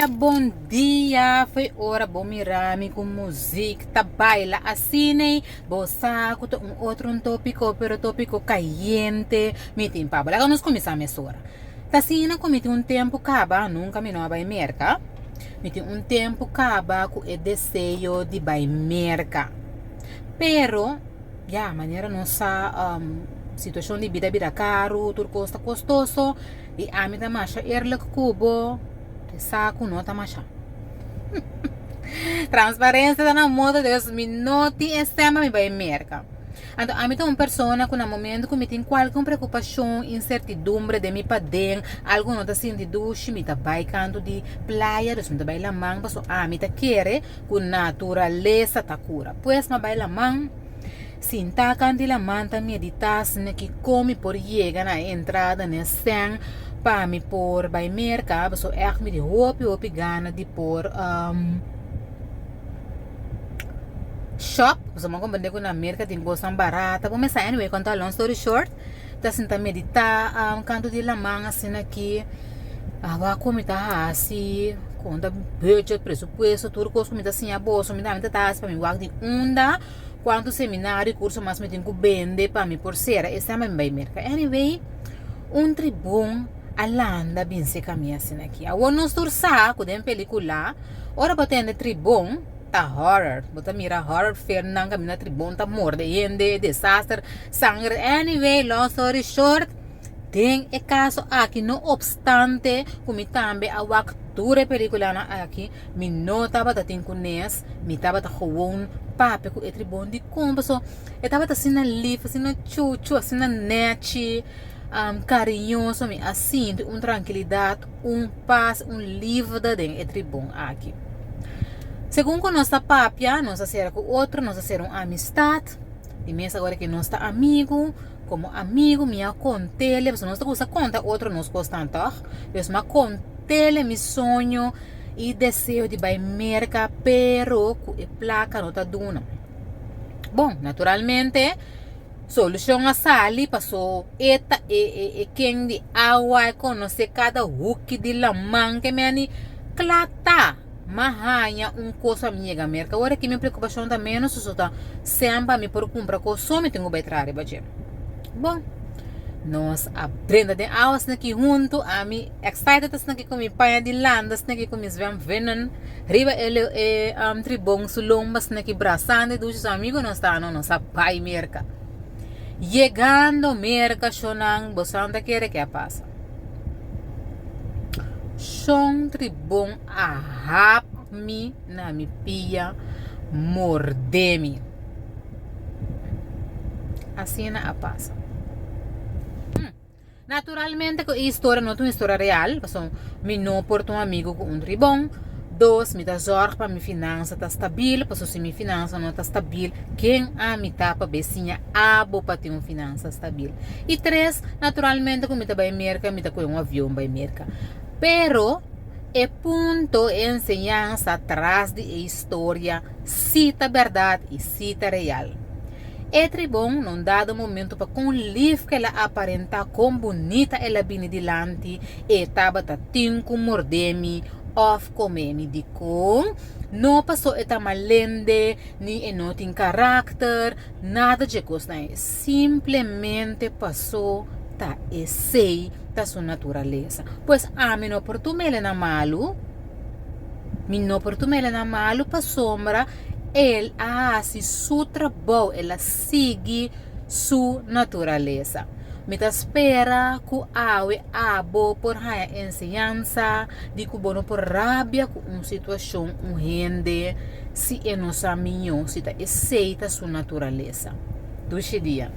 bom dia. Foi hora bom mirami com música, tá baila assim, bossa, com outro tópico, pero tópico caliente. Me tem para lá, nós começamos a hora. Tá assim, como tem um tempo acaba, nunca me não vai merca. Me tem um tempo acaba com o desejo de vai merca. Pero, já, maneira nossa situação de vida caro, tudo custa custoso, e a mim da macha erle cubo, saco nota macha. Transparência da na moda Deus me noti e sempre me vai merca. Então, a mim tem uma pessoa que no momento que me tem qualquer preocupação, incertidumbre de me padem, algo não tá assim de duche, me tá vai canto de praia, dus me tá vai la mang, passo a mim tá querer com natureza tá cura. Pues me vai la mang. Sinta candila manta meditas ne que come por llega na entrada ne sen pa mi por by merka so echt me de hopi gana di por shop so mo bende ko na merka din gosang barata po mesa anyway conta long story short ta sinta medita canto di lamang assim aqui awa come ta assim conta budget presupuesto tudo coisa me tá assim a bolsa me dá muita taxa para me guardar de onda quanto seminário curso mas me tenho que vender para me por ser esse é meu mercado anyway tribun alanda bem se caminha assim aqui a o nos tursa com dem película ora batendo tribun tá horror bota mira horror fair nang caminha tribun tá morde ende desastre sangre anyway long story short tem é caso aqui no obstante como também a wakture película na aqui me nota bata tem com nes me tava tá gewoon pape com etri bom de compra so eu tava assim na live assim na chuchu assim na net carinhoso me assim tranquilidade paz livro da den etri bom aqui segundo com nossa papia nossa ser com outro nossa ser amistade e mesmo agora que nós está amigo como amigo minha contele você não está usa conta outro nos constante eu uma contele me sonho e desejo de vai merca pero com a placa não tá duna bom naturalmente solução a sali passou eta quem de água conhecer cada hook de lamang que me ani clata mahanha coisa minha merca agora que minha preocupação também não só tá sempre me por comprar coisa me tenho que trazer baje bom nós aprenda de aulas aqui junto a mim excited aqui com minha pai de landas aqui com minhas venen riba ele tribong sulombas aqui braçando dos amigos nós tá não nossa pai merca chegando merca chonang bosanda quer que passa chon tribong ahap mi na mi pia mordemi assim na passa naturalmente que a história não é uma história real porque me não porto amigo com tribom dois me dá zorg para minha finança tá stabil porque se minha finança não tá stabil quem a me tá para becinha abo para ter uma finança stabil e três naturalmente como me tá vai merca me tá com avião vai merca pero é ponto ensinança atrás de história cita verdade e cita real é bom num dado momento para com livro que ela aparenta com bonita ela bem dilante e tava tinco mordemi of comemi de com não passou eta malende ni não tem caráter nada de coisa simplesmente passou tá sei da sua natureza pois a mim não por tu mele na malu mi não por tu mele na malu para sombra ele hace su trabalho, ela sigue sua natureza. Me espera que awe abo por a ensinança de que bono por rabia com uma situação rende se é nossa minha se tá aceita sua natureza. Do dia.